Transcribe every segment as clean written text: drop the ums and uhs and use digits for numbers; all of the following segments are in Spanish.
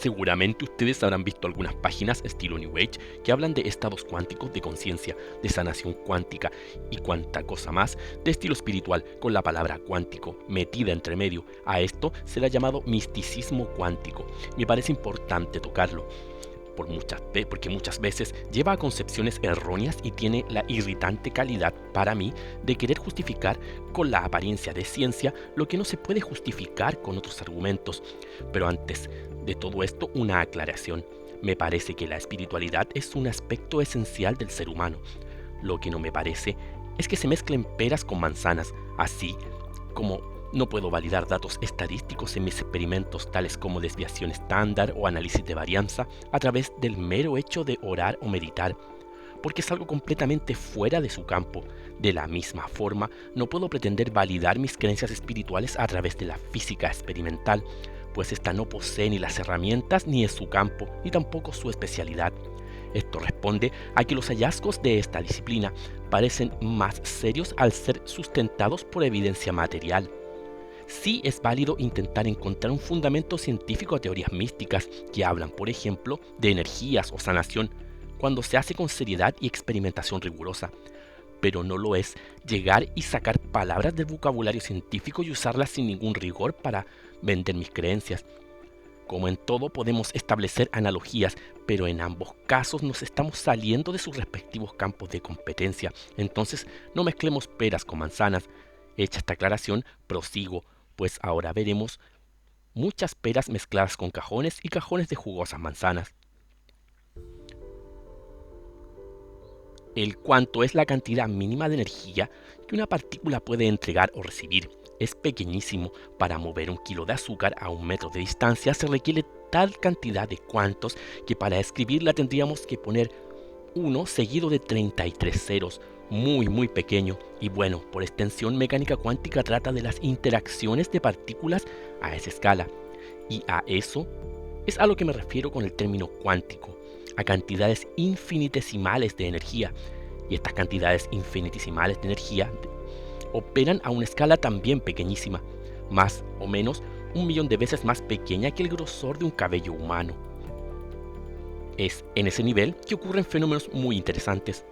Seguramente ustedes habrán visto algunas páginas estilo New Age que hablan de estados cuánticos de conciencia, de sanación cuántica y cuanta cosa más de estilo espiritual con la palabra cuántico metida entre medio. A esto se le ha llamado misticismo cuántico. Me parece importante tocarlo porque muchas veces lleva a concepciones erróneas y tiene la irritante calidad para mí de querer justificar con la apariencia de ciencia lo que no se puede justificar con otros argumentos. Pero antes de todo esto, una aclaración. Me parece que la espiritualidad es un aspecto esencial del ser humano. Lo que no me parece es que se mezclen peras con manzanas, así como no puedo validar datos estadísticos en mis experimentos tales como desviación estándar o análisis de varianza a través del mero hecho de orar o meditar, porque es algo completamente fuera de su campo. De la misma forma, no puedo pretender validar mis creencias espirituales a través de la física experimental, pues ésta no posee ni las herramientas ni es su campo, ni tampoco su especialidad. Esto responde a que los hallazgos de esta disciplina parecen más serios al ser sustentados por evidencia material. Sí es válido intentar encontrar un fundamento científico a teorías místicas que hablan, por ejemplo, de energías o sanación, cuando se hace con seriedad y experimentación rigurosa. Pero no lo es llegar y sacar palabras del vocabulario científico y usarlas sin ningún rigor para vender mis creencias. Como en todo podemos establecer analogías, pero en ambos casos nos estamos saliendo de sus respectivos campos de competencia. Entonces no mezclemos peras con manzanas. Hecha esta aclaración, prosigo, pues ahora veremos muchas peras mezcladas con cajones y cajones de jugosas manzanas. El cuánto es la cantidad mínima de energía que una partícula puede entregar o recibir. Es pequeñísimo. Para mover un kilo de azúcar a 1 metro de distancia se requiere tal cantidad de cuantos que para escribirla tendríamos que poner 1 seguido de 33 ceros, muy pequeño. Y bueno, por extensión, mecánica cuántica trata de las interacciones de partículas a esa escala. Y a eso es a lo que me refiero con el término cuántico, a cantidades infinitesimales de energía. Y estas cantidades infinitesimales de energía operan a una escala también pequeñísima, más o menos 1 millón de veces más pequeña que el grosor de un cabello humano. Es en ese nivel que ocurren fenómenos muy interesantes,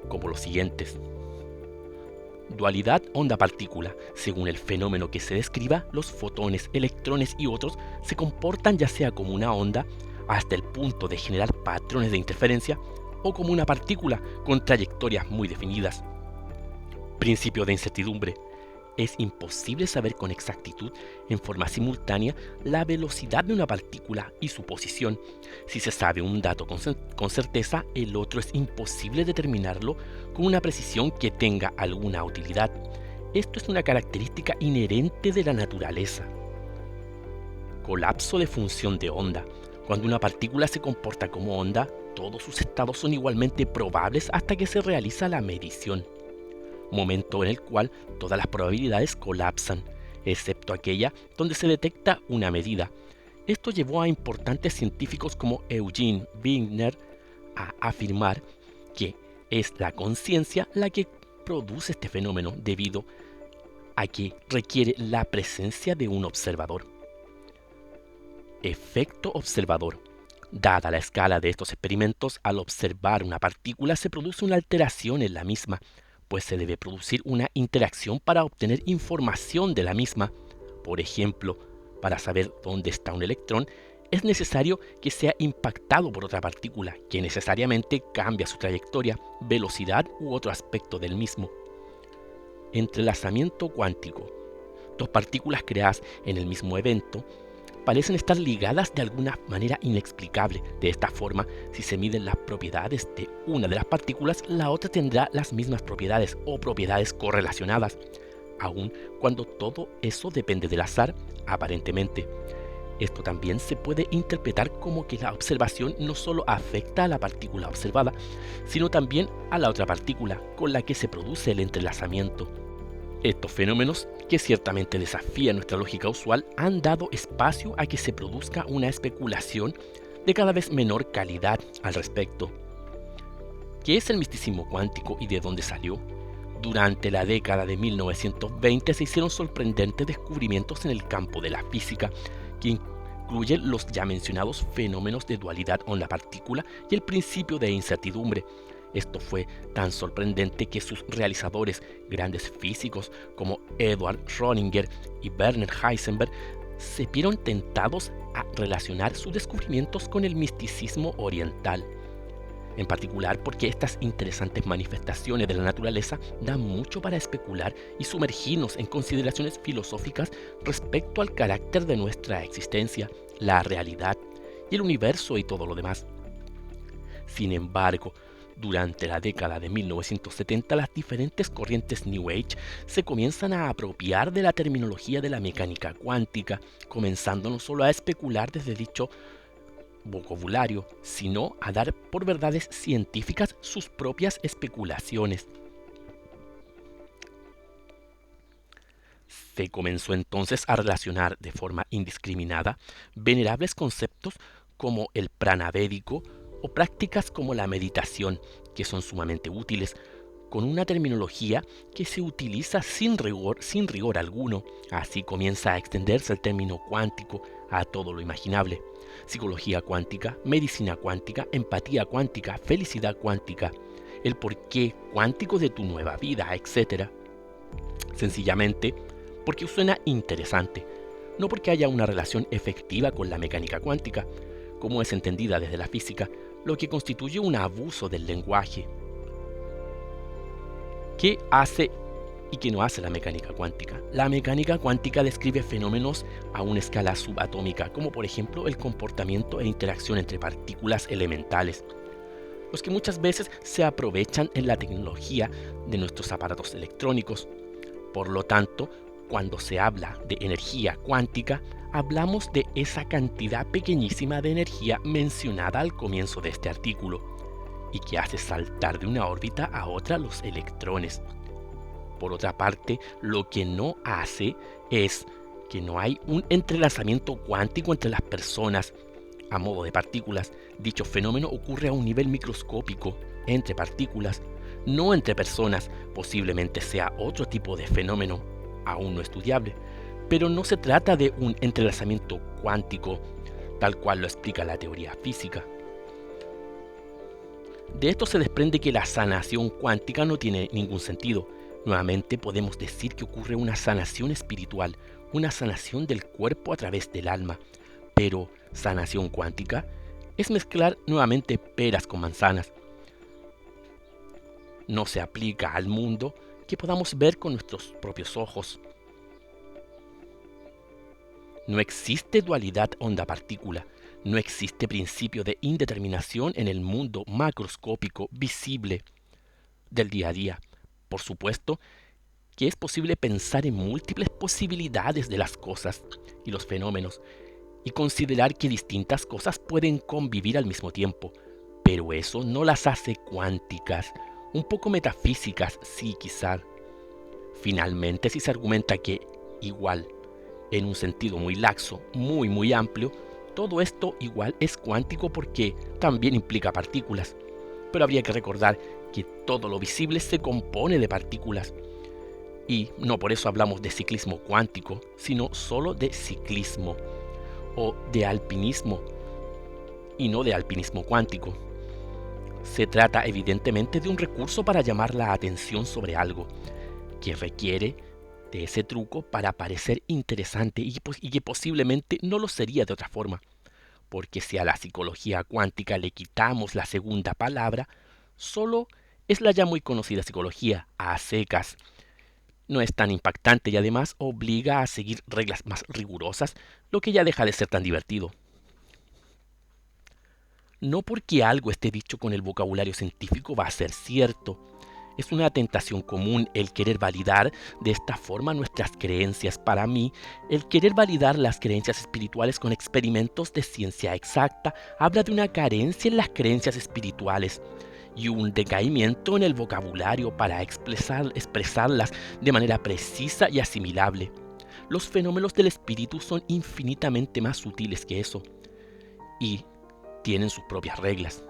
como los siguientes. Dualidad onda-partícula. Según el fenómeno que se describa, los fotones, electrones y otros se comportan ya sea como una onda, hasta el punto de generar patrones de interferencia, o como una partícula con trayectorias muy definidas. Principio de incertidumbre. Es imposible saber con exactitud, en forma simultánea, la velocidad de una partícula y su posición. Si se sabe un dato con certeza, el otro es imposible determinarlo con una precisión que tenga alguna utilidad. Esto es una característica inherente de la naturaleza. Colapso de función de onda. Cuando una partícula se comporta como onda, todos sus estados son igualmente probables hasta que se realiza la medición. Momento en el cual todas las probabilidades colapsan, excepto aquella donde se detecta una medida. Esto llevó a importantes científicos como Eugene Wigner a afirmar que es la conciencia la que produce este fenómeno debido a que requiere la presencia de un observador. Efecto observador. Dada la escala de estos experimentos, al observar una partícula se produce una alteración en la misma, pues se debe producir una interacción para obtener información de la misma. Por ejemplo, para saber dónde está un electrón, es necesario que sea impactado por otra partícula, que necesariamente cambia su trayectoria, velocidad u otro aspecto del mismo. Entrelazamiento cuántico. Dos partículas creadas en el mismo evento parecen estar ligadas de alguna manera inexplicable. De esta forma, si se miden las propiedades de una de las partículas, la otra tendrá las mismas propiedades o propiedades correlacionadas, aun cuando todo eso depende del azar, aparentemente. Esto también se puede interpretar como que la observación no solo afecta a la partícula observada, sino también a la otra partícula con la que se produce el entrelazamiento. Estos fenómenos, que ciertamente desafían nuestra lógica usual, han dado espacio a que se produzca una especulación de cada vez menor calidad al respecto. ¿Qué es el misticismo cuántico y de dónde salió? Durante la década de 1920 se hicieron sorprendentes descubrimientos en el campo de la física que incluyen los ya mencionados fenómenos de dualidad onda-partícula y el principio de incertidumbre. Esto fue tan sorprendente que sus realizadores, grandes físicos como Edward Schrödinger y Werner Heisenberg, se vieron tentados a relacionar sus descubrimientos con el misticismo oriental. En particular porque estas interesantes manifestaciones de la naturaleza dan mucho para especular y sumergirnos en consideraciones filosóficas respecto al carácter de nuestra existencia, la realidad y el universo y todo lo demás. Sin embargo, durante la década de 1970, las diferentes corrientes New Age se comienzan a apropiar de la terminología de la mecánica cuántica, comenzando no solo a especular desde dicho vocabulario, sino a dar por verdades científicas sus propias especulaciones. Se comenzó entonces a relacionar de forma indiscriminada venerables conceptos como el prana védico o prácticas como la meditación, que son sumamente útiles, con una terminología que se utiliza sin rigor alguno. Así comienza a extenderse el término cuántico a todo lo imaginable: psicología cuántica, medicina cuántica, empatía cuántica, felicidad cuántica, el porqué cuántico de tu nueva vida, etc. Sencillamente porque suena interesante, no porque haya una relación efectiva con la mecánica cuántica, como es entendida desde la física, lo que constituye un abuso del lenguaje. ¿Qué hace y qué no hace la mecánica cuántica? La mecánica cuántica describe fenómenos a una escala subatómica, como por ejemplo el comportamiento e interacción entre partículas elementales, los que muchas veces se aprovechan en la tecnología de nuestros aparatos electrónicos. Por lo tanto, cuando se habla de energía cuántica, hablamos de esa cantidad pequeñísima de energía mencionada al comienzo de este artículo, y que hace saltar de una órbita a otra los electrones. Por otra parte, lo que no hace es que no hay un entrelazamiento cuántico entre las personas a modo de partículas. Dicho fenómeno ocurre a un nivel microscópico, entre partículas, no entre personas. Posiblemente sea otro tipo de fenómeno, aún no estudiable, pero no se trata de un entrelazamiento cuántico, tal cual lo explica la teoría física. De esto se desprende que la sanación cuántica no tiene ningún sentido. Nuevamente podemos decir que ocurre una sanación espiritual, una sanación del cuerpo a través del alma. Pero sanación cuántica es mezclar nuevamente peras con manzanas. No se aplica al mundo que podamos ver con nuestros propios ojos. No existe dualidad onda-partícula. No existe principio de indeterminación en el mundo macroscópico visible del día a día. Por supuesto que es posible pensar en múltiples posibilidades de las cosas y los fenómenos y considerar que distintas cosas pueden convivir al mismo tiempo, pero eso no las hace cuánticas, un poco metafísicas, sí, quizá. Finalmente, si se argumenta que igual, en un sentido muy laxo, muy amplio, todo esto igual es cuántico porque también implica partículas. Pero habría que recordar que todo lo visible se compone de partículas. Y no por eso hablamos de ciclismo cuántico, sino solo de ciclismo o de alpinismo y no de alpinismo cuántico. Se trata evidentemente de un recurso para llamar la atención sobre algo que requiere de ese truco para parecer interesante y que posiblemente no lo sería de otra forma, porque si a la psicología cuántica le quitamos la segunda palabra, solo es la ya muy conocida psicología a secas. No es tan impactante y además obliga a seguir reglas más rigurosas, lo que ya deja de ser tan divertido. No porque algo esté dicho con el vocabulario científico va a ser cierto. Es una tentación común el querer validar de esta forma nuestras creencias. Para mí, el querer validar las creencias espirituales con experimentos de ciencia exacta habla de una carencia en las creencias espirituales y un decaimiento en el vocabulario para expresarlas de manera precisa y asimilable. Los fenómenos del espíritu son infinitamente más sutiles que eso y tienen sus propias reglas.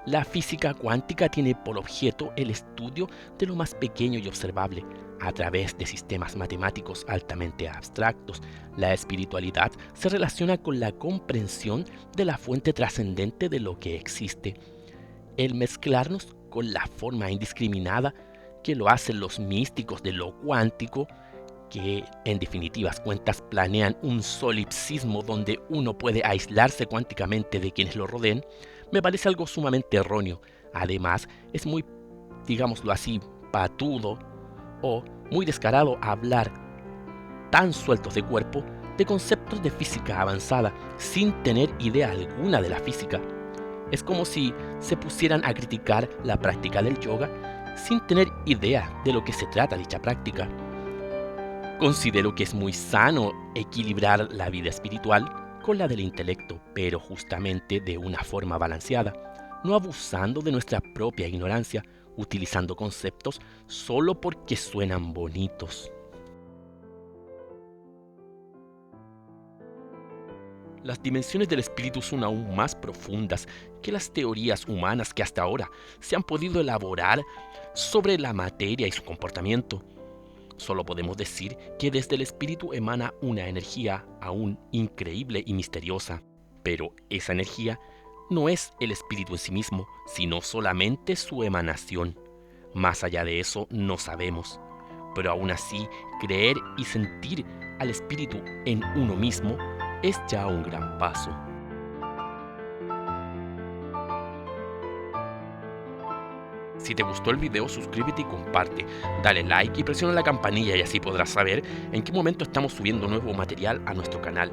La física cuántica tiene por objeto el estudio de lo más pequeño y observable a través de sistemas matemáticos altamente abstractos. La espiritualidad se relaciona con la comprensión de la fuente trascendente de lo que existe. El mezclarnos con la forma indiscriminada que lo hacen los místicos de lo cuántico, que en definitivas cuentas planean un solipsismo donde uno puede aislarse cuánticamente de quienes lo rodeen, me parece algo sumamente erróneo. Además, es muy, digámoslo así, patudo o muy descarado hablar tan sueltos de cuerpo de conceptos de física avanzada sin tener idea alguna de la física. Es como si se pusieran a criticar la práctica del yoga sin tener idea de lo que se trata dicha práctica. Considero que es muy sano equilibrar la vida espiritual con la del intelecto, pero justamente de una forma balanceada, no abusando de nuestra propia ignorancia, utilizando conceptos solo porque suenan bonitos. Las dimensiones del espíritu son aún más profundas que las teorías humanas que hasta ahora se han podido elaborar sobre la materia y su comportamiento. Solo podemos decir que desde el espíritu emana una energía aún increíble y misteriosa, pero esa energía no es el espíritu en sí mismo, sino solamente su emanación. Más allá de eso no sabemos, pero aún así creer y sentir al espíritu en uno mismo es ya un gran paso. Si te gustó el video, suscríbete y comparte, dale like y presiona la campanilla y así podrás saber en qué momento estamos subiendo nuevo material a nuestro canal.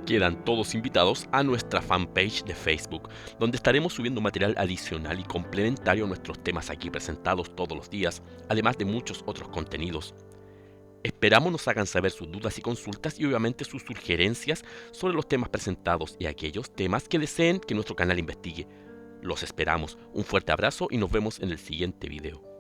Quedan todos invitados a nuestra fanpage de Facebook, donde estaremos subiendo material adicional y complementario a nuestros temas aquí presentados todos los días, además de muchos otros contenidos. Esperamos nos hagan saber sus dudas y consultas y obviamente sus sugerencias sobre los temas presentados y aquellos temas que deseen que nuestro canal investigue. Los esperamos. Un fuerte abrazo y nos vemos en el siguiente video.